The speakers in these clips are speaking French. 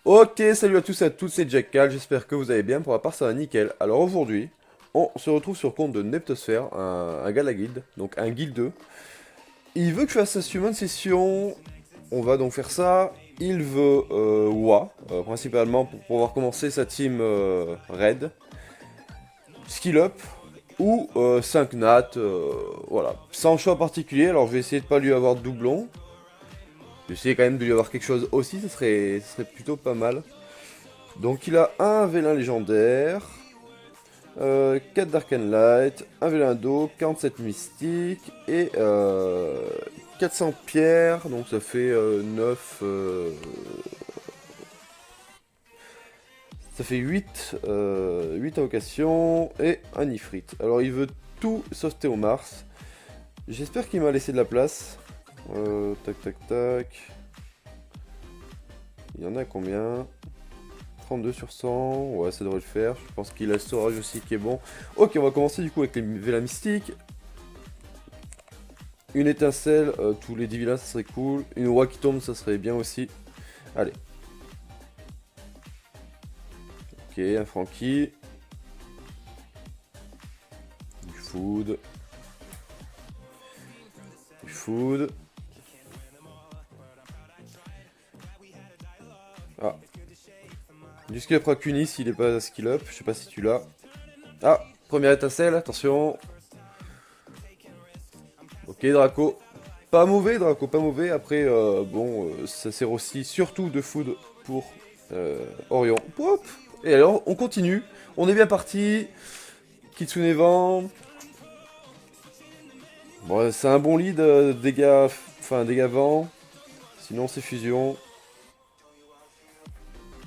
Ok, salut à tous et à toutes, c'est Jack Cal, j'espère que vous allez bien, pour ma part ça va nickel. Alors aujourd'hui, on se retrouve sur le compte de Neptosphère, un gars de la guilde, donc un guildeux. Il veut que je fasse un summon session, on va donc faire ça. Il veut Wa, principalement pour pouvoir commencer sa team raid, skill up, ou 5 nat, voilà. Sans choix particulier, alors je vais essayer de pas lui avoir de doublon. Je vais essayer quand même de lui avoir quelque chose aussi, ça serait plutôt pas mal. Donc il a un vélin légendaire, 4 d'Arcane Light, un vélin d'eau, 47 mystique et 400 pierres, donc ça fait 9, ça fait 8, 8 invocations et un ifrit. Alors il veut tout sauf Théomars. J'espère qu'il m'a laissé de la place. Tac tac tac. Il y en a combien? 32 sur 100, ouais ça devrait le faire, je pense qu'il a le storage aussi qui est bon. Ok, on va commencer du coup avec les vélins mystiques. Une étincelle, tous les 10 vilains ça serait cool. Une roi qui tombe ça serait bien aussi. Allez. Ok, un Frankie. Du food. Du food. Ah. Du skill up Racunis s'il est pas skill up, je sais pas si tu l'as. Ah, première étincelle, attention. Ok, Draco. Pas mauvais, Draco, pas mauvais. Après, bon, ça sert aussi surtout de food pour Orion. Hop. Et alors, on continue. On est bien parti. Kitsune Vent. Bon, c'est un bon lead, dégâts, enfin dégâts vent. Sinon, c'est fusion.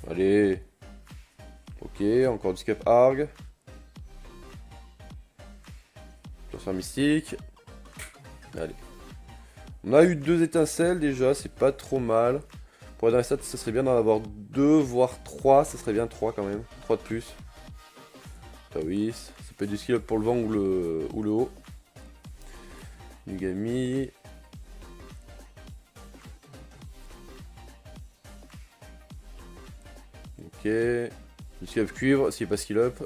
Allez. Ok, encore du Scap Arg. Transfert mystique. Allez. On a eu 2 étincelles déjà, c'est pas trop mal. Pour être dans les stats, ça serait bien d'en avoir 2, voire 3. Ça serait bien 3 quand même. 3 de plus. Taoïs. Ça peut être du skill up pour le vent ou le haut. Nugami. Ok. Du skill up cuivre, s'il n'est pas skill up.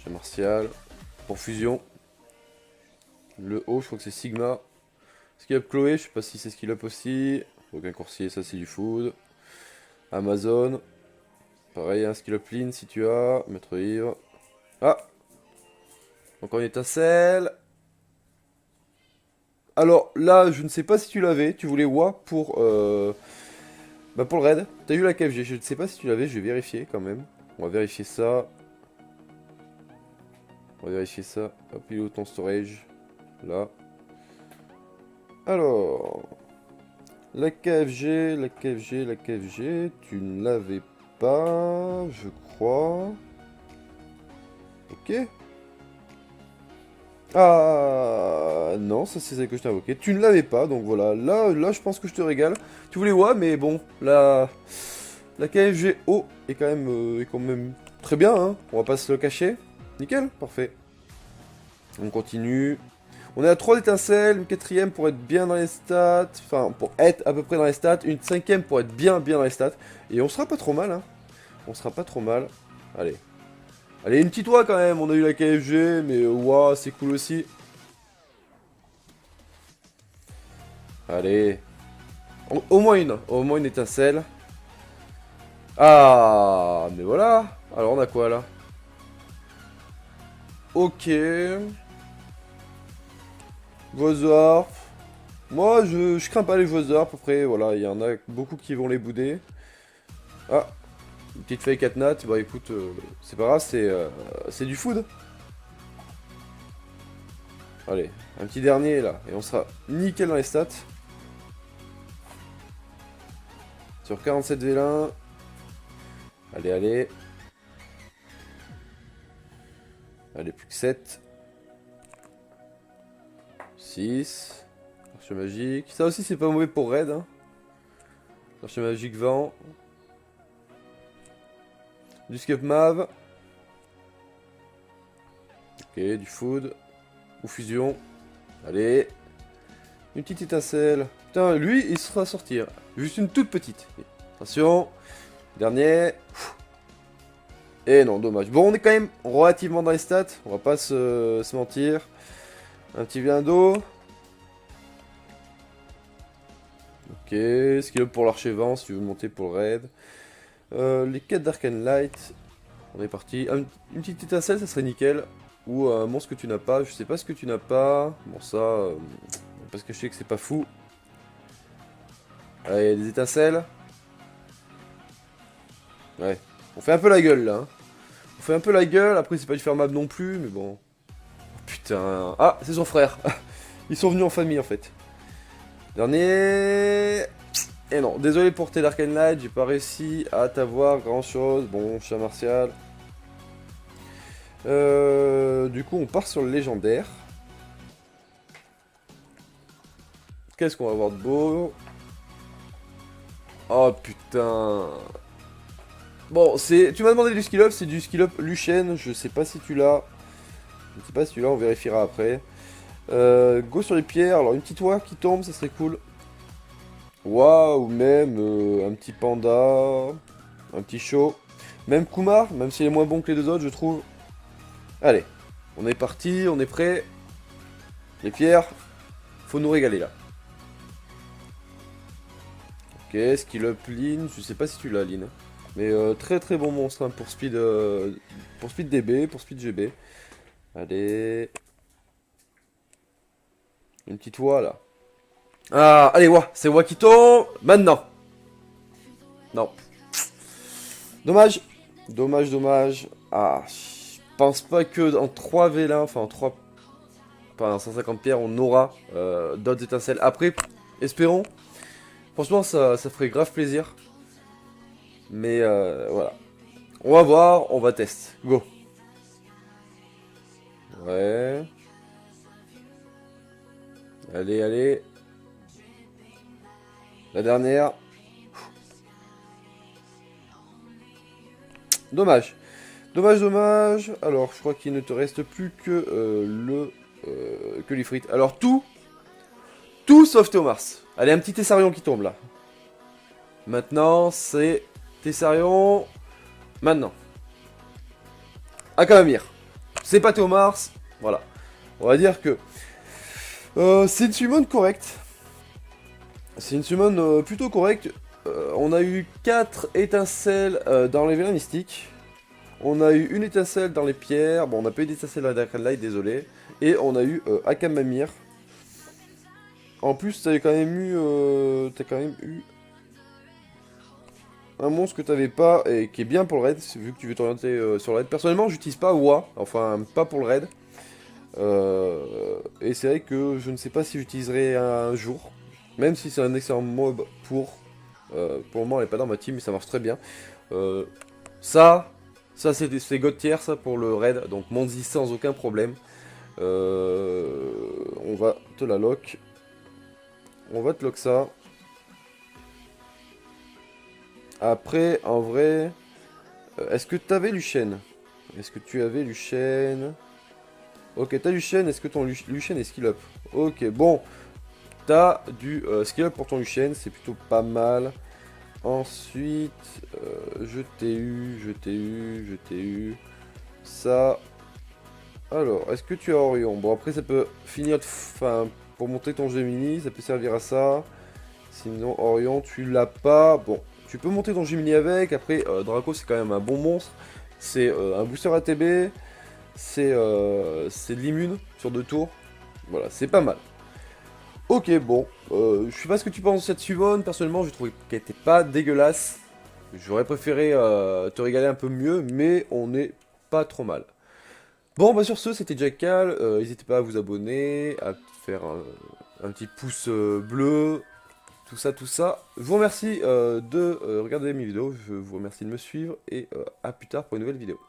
Chez Martial. Pour fusion. Le haut, je crois que c'est Sigma. Skill up Chloé, je sais pas si c'est skill up aussi. Aucun coursier, ça c'est du food. Amazon. Pareil, un skill up Lean si tu as. Maître ivre. Ah, encore une étincelle. Alors là, je ne sais pas si tu l'avais. Tu voulais Wa pour le raid. T'as eu la KFG. Je ne sais pas si tu l'avais. Je vais vérifier quand même. On va vérifier ça. On va vérifier ça. Hop, il est où ton storage? Là. Alors. La KFG, la KFG, la KFG. Tu ne l'avais pas, je crois. Ok. Ah non, ça c'est celle que je t'ai invoquée. Tu ne l'avais pas, donc voilà. Là, je pense que je te régale. Tu voulais ouais, mais bon, la KFG O est quand même très bien, hein. On va pas se le cacher. Nickel, parfait. On continue. On est à 3 étincelles, une quatrième pour être bien dans les stats. Enfin, pour être à peu près dans les stats. Une cinquième pour être bien dans les stats. Et on sera pas trop mal, hein. On sera pas trop mal. Allez. Allez, une petite oie quand même. On a eu la KFG, mais ouah, c'est cool aussi. Allez. Au moins une étincelle. Ah, mais voilà. Alors on a quoi là? Ok. Vosorp. Moi, je crains pas les Vosorp. Après, voilà, il y en a beaucoup qui vont les bouder. Ah, une petite feuille 4 nat. Bah écoute, c'est pas grave, c'est du food. Allez, un petit dernier là. Et on sera nickel dans les stats. Sur 47 vélins. Allez, allez. Allez, plus que 7. 6. Arche magique. Ça aussi, c'est pas mauvais pour raid. Hein. Arche magique vent. Du scup mav. Ok, du food. Ou fusion. Allez. Une petite étincelle. Putain, lui, il sera sorti. Hein. Juste une toute petite. Attention. Dernier. Et non, dommage. Bon, on est quand même relativement dans les stats. On va pas se mentir. Un petit vilain d'eau. Ok, skill up pour l'archevant si tu veux monter pour le raid. Les quêtes d'Arcane Light. On est parti. Une petite étincelle, ça serait nickel. Ou un monstre que tu n'as pas. Je sais pas ce que tu n'as pas. Bon, ça. Parce que je sais que c'est pas fou. Allez, des étincelles. Ouais. On fait un peu la gueule là. Hein. On fait un peu la gueule. Après, c'est pas du fermable non plus. Mais bon. Oh, putain. Ah, c'est son frère. Ils sont venus en famille en fait. Dernier. Et non, désolé pour tes Dark Light, j'ai pas réussi à t'avoir grand chose. Bon, chat martial. Du coup, on part sur le légendaire. Qu'est-ce qu'on va avoir de beau? Oh putain. Bon, c'est. Tu m'as demandé du skill up, c'est du skill up Luchen. Je sais pas si tu l'as. Je sais pas si tu l'as, on vérifiera après. Go sur les pierres. Alors, une petite oie qui tombe, ça serait cool. Waouh, même un petit panda, un petit show. Même Kumar, même s'il est moins bon que les deux autres, je trouve. Allez, on est parti, on est prêt. Les pierres, faut nous régaler là. Ok, skill up Lin, je sais pas si tu l'as Lin. Mais très très bon monstre hein, pour speed DB, pour speed GB. Allez. Une petite oie là. Ah, allez, Wa, c'est Wa qui tombe. Maintenant. Non. Dommage. Dommage, dommage. Ah, je pense pas que en 3 V là, enfin en 3. Enfin, en 150 pierres, on aura d'autres étincelles. Après, espérons. Franchement, ça ferait grave plaisir. Mais voilà. On va voir, on va tester. Go. Ouais. Allez, allez. La dernière. Dommage. Dommage, dommage. Alors, je crois qu'il ne te reste plus que que l'ifrit. Alors, tout sauf Théomars. Allez, un petit Tessarion qui tombe là. Maintenant, c'est Tessarion. Maintenant. Akamamir. C'est pas Théomars. Voilà. On va dire que c'est une summon correcte. C'est une summon plutôt correcte. On a eu 4 étincelles dans les vélins mystiques. On a eu une étincelle dans les pierres. Bon, on n'a pas eu d'étincelle dans la Dark Light, désolé. Et on a eu Akamamir. En plus, t'as quand même eu un monstre que t'avais pas et qui est bien pour le raid, vu que tu veux t'orienter sur le raid. Personnellement, j'utilise pas Wa, enfin pas pour le raid. Et c'est vrai que je ne sais pas si j'utiliserai un jour, même si c'est un excellent mob pour le moment, elle est pas dans ma team, mais ça marche très bien. Ça c'est God tier, ça pour le raid, donc monte-y sans aucun problème. On va te la lock. On va te lock ça. Après, en vrai, est-ce que t'avais Luchen? Est-ce que tu avais Luchen? Ok, t'as Luchen, est-ce que ton Luchen est skill up? Ok, bon, t'as du skill up pour ton Luchen, c'est plutôt pas mal. Ensuite, je t'ai eu. Ça. Alors, est-ce que tu as Orion? Bon, après, ça peut finir, enfin, pour monter ton Gemini, ça peut servir à ça. Sinon, Orion, tu l'as pas. Bon, tu peux monter ton Gemini avec. Après, Draco, c'est quand même un bon monstre. C'est un booster ATB. C'est de l'immune sur 2 tours. Voilà, c'est pas mal. Ok, bon. Je sais pas ce que tu penses de cette summon. Personnellement, je trouvais qu'elle était pas dégueulasse. J'aurais préféré te régaler un peu mieux, mais on est pas trop mal. Bon, bah sur ce, c'était Jackal. N'hésitez pas à vous abonner, à faire un petit pouce bleu, tout ça, tout ça. Je vous remercie de regarder mes vidéos, je vous remercie de me suivre et à plus tard pour une nouvelle vidéo.